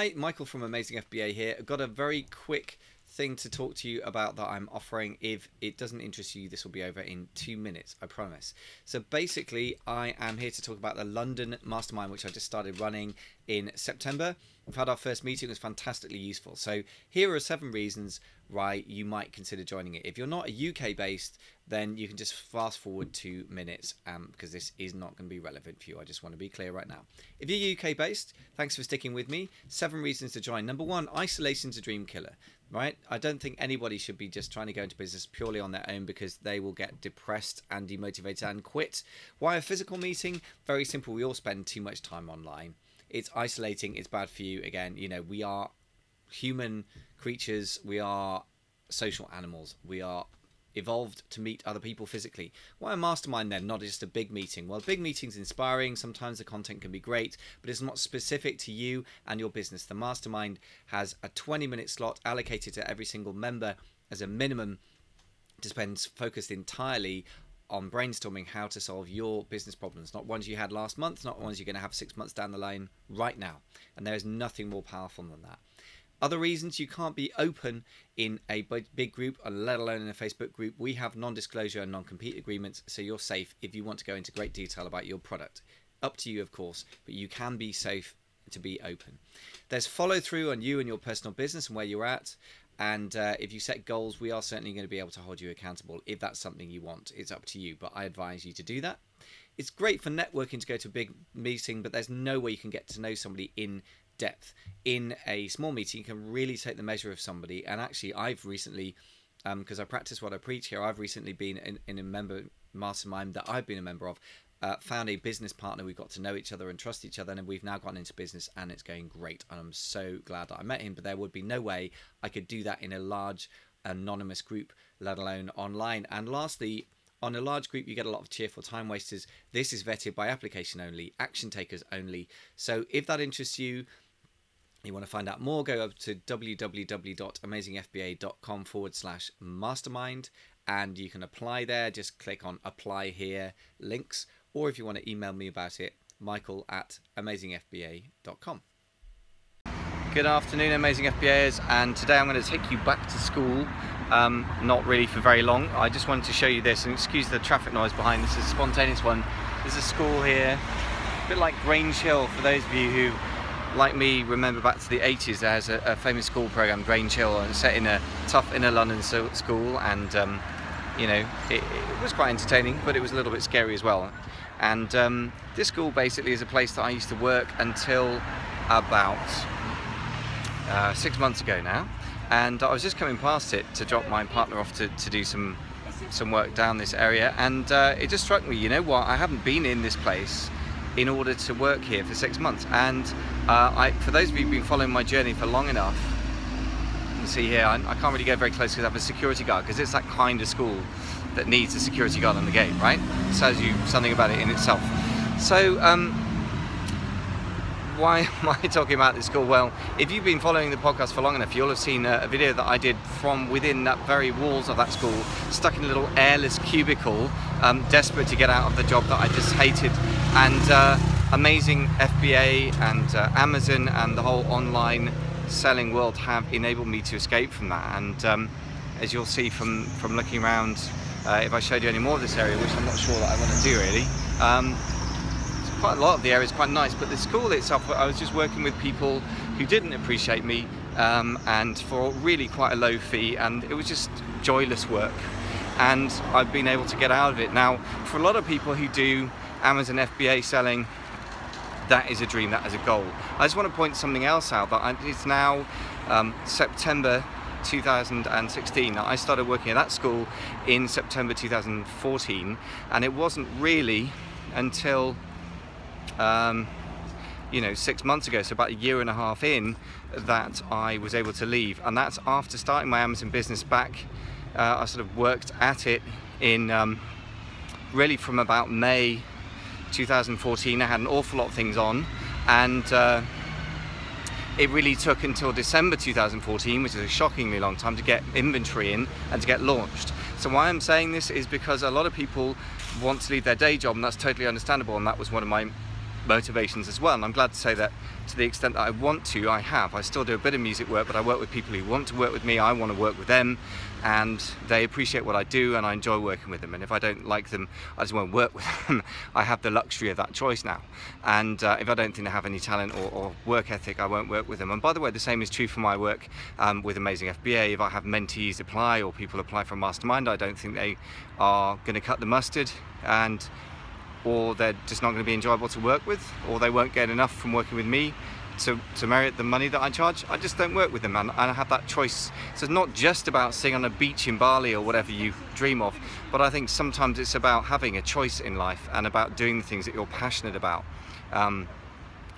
Hi, Michael from Amazing FBA here. I've got a very quick thing to talk to you about that I'm offering. If it doesn't interest you, this will be over in 2 minutes, I promise. So basically, I am here to talk about the London Mastermind, which I just started running in September. We've had our first meeting. It was fantastically useful. So here are 7 reasons why you might consider joining it. If you're not a UK based, then you can just fast forward 2 minutes because this is not going to be relevant for you. I just want to be clear right now. If you're UK based, thanks for sticking with me. 7 reasons to join. Number 1, isolation's a dream killer, right? I don't think anybody should be just trying to go into business purely on their own, because they will get depressed and demotivated and quit. Why a physical meeting? Very simple. We all spend too much time online. It's isolating. It's bad for you. Again, you know, we are human creatures. We are social animals. We are evolved to meet other people physically. Why a mastermind then, not just a big meeting? Well, big meetings inspiring. Sometimes the content can be great, but it's not specific to you and your business. The mastermind has a 20-minute slot allocated to every single member as a minimum to spend focused entirely on brainstorming how to solve your business problems, not ones you had last month, not ones you're going to have 6 months down the line right now. And there is nothing more powerful than that. Other reasons you can't be open in a big group, let alone in a Facebook group. We have non-disclosure and non-compete agreements, so you're safe if you want to go into great detail about your product. Up to you, of course, but you can be safe to be open. There's follow through on you and your personal business and where you're at. And if you set goals, we are certainly going to be able to hold you accountable if that's something you want. It's up to you, but I advise you to do that. It's great for networking to go to a big meeting, but there's no way you can get to know somebody in depth. In a small meeting, you can really take the measure of somebody. And actually, I've recently, because I practice what I preach here, I've recently been in a member mastermind that I've been a member of, found a business partner. We've got to know each other and trust each other, and we've now gone into business, and it's going great. And I'm so glad that I met him, but there would be no way I could do that in a large anonymous group, let alone online. And lastly, on a large group, you get a lot of cheerful time wasters. This is vetted by application only, action takers only. So if that interests you, you want to find out more, go up to www.amazingfba.com/mastermind, and you can apply there. Just click on apply here links, or if you want to email me about it, michael@amazingfba.com. Good afternoon, Amazing FBAers, and today I'm going to take you back to school. Not really for very long. I just wanted to show you this, and excuse the traffic noise behind. This is a spontaneous one. There's a school here, a bit like Grange Hill. For those of you who, like me, remember back to the 80s, there's a famous school program, Grange Hill, and it's set in a tough inner London school, and you know, it was quite entertaining, but it was a little bit scary as well. And this school basically is a place that I used to work until about 6 months ago now, and I was just coming past it to drop my partner off to do some work down this area, and it just struck me, you know what, I haven't been in this place in order to work here for 6 months. And for those of you who've been following my journey for long enough, you can see here, I can't really go very close because I have a security guard, because it's that kind of school that needs a security guard on the gate, right? It tells you something about it in itself. So why am I talking about this school? Well, if you've been following the podcast for long enough, you'll have seen a video that I did from within that very walls of that school, stuck in a little airless cubicle, desperate to get out of the job that I just hated. And Amazing FBA and Amazon and the whole online selling world have enabled me to escape from that. And as you'll see from looking around, if I showed you any more of this area, which I'm not sure that I want to do really, quite a lot of the area is quite nice, but the school itself, I was just working with people who didn't appreciate me, and for really quite a low fee, and it was just joyless work, and I've been able to get out of it. Now, for a lot of people who do Amazon FBA selling, that is a dream, that is a goal. I just want to point something else out, that it's now September 2016. I started working at that school in September 2014, and it wasn't really until you know, 6 months ago, so about a year and a half in, that I was able to leave. And that's after starting my Amazon business back. I sort of worked at it in really from about May 2014. I had an awful lot of things on, and it really took until December 2014, which is a shockingly long time, to get inventory in and to get launched. So why I'm saying this is because a lot of people want to leave their day job, and that's totally understandable, and that was one of my motivations as well. And I'm glad to say that to the extent that I want to, I have. I still do a bit of music work, but I work with people who want to work with me. I want to work with them, and they appreciate what I do, and I enjoy working with them. And if I don't like them, I just won't work with them. I have the luxury of that choice now. And if I don't think they have any talent or work ethic, I won't work with them. And by the way, the same is true for my work with Amazing FBA. If I have mentees apply or people apply for a mastermind, I don't think they are going to cut the mustard, or they're just not going to be enjoyable to work with, or they won't get enough from working with me to merit the money that I charge. I just don't work with them, and I have that choice. So it's not just about sitting on a beach in Bali or whatever you dream of, but I think sometimes it's about having a choice in life and about doing the things that you're passionate about,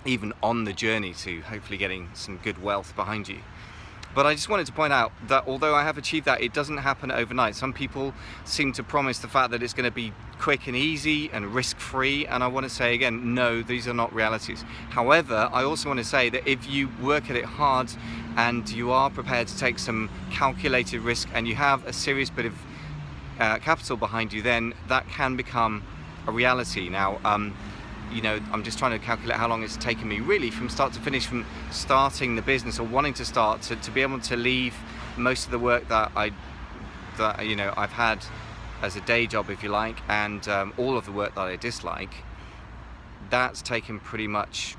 even on the journey to hopefully getting some good wealth behind you. But I just wanted to point out that although I have achieved that, it doesn't happen overnight. Some people seem to promise the fact that it's going to be quick and easy and risk-free, and I want to say again, no, these are not realities. However, I also want to say that if you work at it hard and you are prepared to take some calculated risk and you have a serious bit of capital behind you, then that can become a reality. Now, you know, I'm just trying to calculate how long it's taken me really from start to finish, from starting the business or wanting to start to be able to leave most of the work that you know, I've had as a day job, if you like, and all of the work that I dislike. That's taken pretty much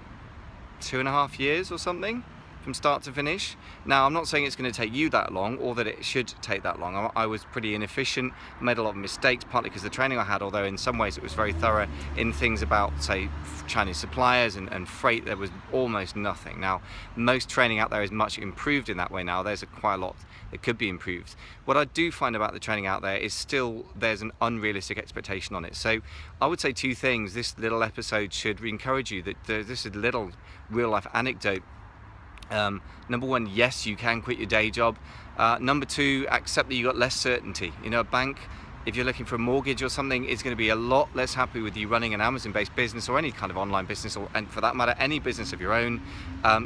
2.5 years or something from start to finish. Now, I'm not saying it's going to take you that long or that it should take that long. I was pretty inefficient, made a lot of mistakes, partly because the training I had, although in some ways it was very thorough in things about, say, Chinese suppliers and freight, there was almost nothing. Now, most training out there is much improved in that way now. There's quite a lot that could be improved. What I do find about the training out there is still there's an unrealistic expectation on it. So I would say 2 things. This little episode should encourage you that this is a little real life anecdote. Number 1, yes, you can quit your day job. Number 2, accept that you got less certainty. You know, a bank, if you're looking for a mortgage or something, is going to be a lot less happy with you running an Amazon-based business or any kind of online business, or, and for that matter, any business of your own,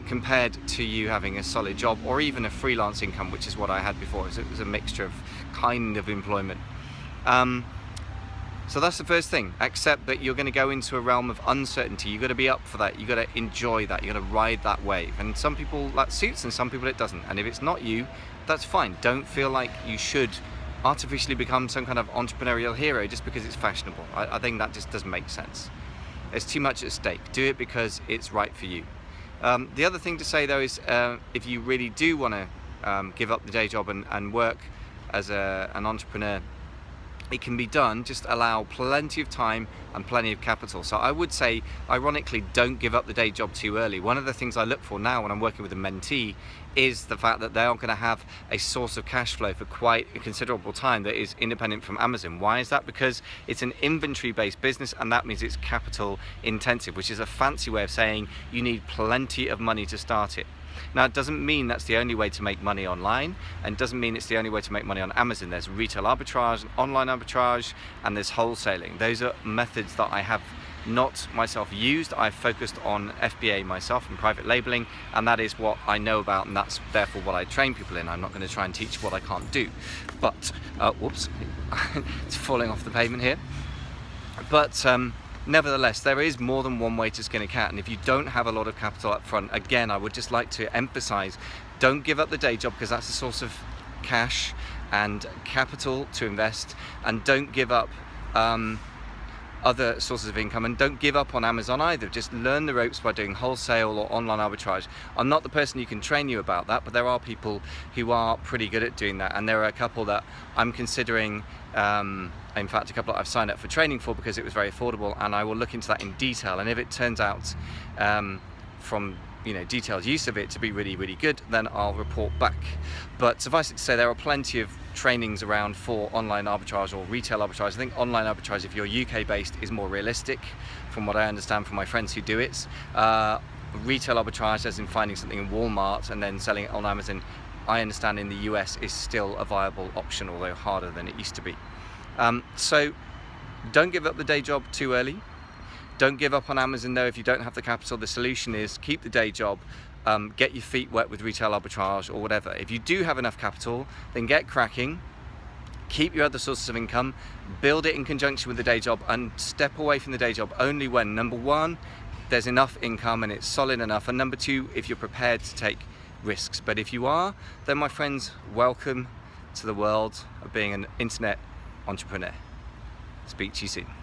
compared to you having a solid job or even a freelance income, which is what I had before. So it was a mixture of kind of employment. So that's the first thing. Accept that you're going to go into a realm of uncertainty. You've got to be up for that. You've got to enjoy that. You've got to ride that wave. And some people that suits and some people it doesn't. And if it's not you, that's fine. Don't feel like you should artificially become some kind of entrepreneurial hero just because it's fashionable. I think that just doesn't make sense. There's too much at stake. Do it because it's right for you. The other thing to say though is if you really do want to give up the day job and work as an entrepreneur, it can be done. Just allow plenty of time and plenty of capital. So I would say, ironically, don't give up the day job too early. One of the things I look for now when I'm working with a mentee is the fact that they are going to have a source of cash flow for quite a considerable time that is independent from Amazon. Why is that? Because it's an inventory-based business, and that means it's capital intensive, which is a fancy way of saying you need plenty of money to start it. Now, it doesn't mean that's the only way to make money online, and doesn't mean it's the only way to make money on Amazon. There's retail arbitrage, online arbitrage, and there's wholesaling. Those are methods that I have not myself used. I've focused on FBA myself and private labeling, and that is what I know about, and that's therefore what I train people in. I'm not going to try and teach what I can't do. But, whoops, it's falling off the pavement here. But, nevertheless, there is more than one way to skin a cat, and if you don't have a lot of capital up front, again, I would just like to emphasize, don't give up the day job, because that's a source of cash and capital to invest, and don't give up other sources of income, and don't give up on Amazon either. Just learn the ropes by doing wholesale or online arbitrage. I'm not the person who can train you about that, but there are people who are pretty good at doing that, and there are a couple that I'm considering, in fact a couple that I've signed up for training for because it was very affordable, and I will look into that in detail, and if it turns out from detailed use of it to be really, really good, then I'll report back. But suffice it to say, there are plenty of trainings around for online arbitrage or retail arbitrage. I think online arbitrage, if you're UK based, is more realistic from what I understand from my friends who do it. Retail arbitrage, as in finding something in Walmart and then selling it on Amazon, I understand in the US is still a viable option, although harder than it used to be. So don't give up the day job too early. Don't give up on Amazon though if you don't have the capital. The solution is keep the day job, get your feet wet with retail arbitrage or whatever. If you do have enough capital, then get cracking, keep your other sources of income, build it in conjunction with the day job, and step away from the day job only when, number one, there's enough income and it's solid enough, and number two, if you're prepared to take risks. But if you are, then my friends, welcome to the world of being an internet entrepreneur. Speak to you soon.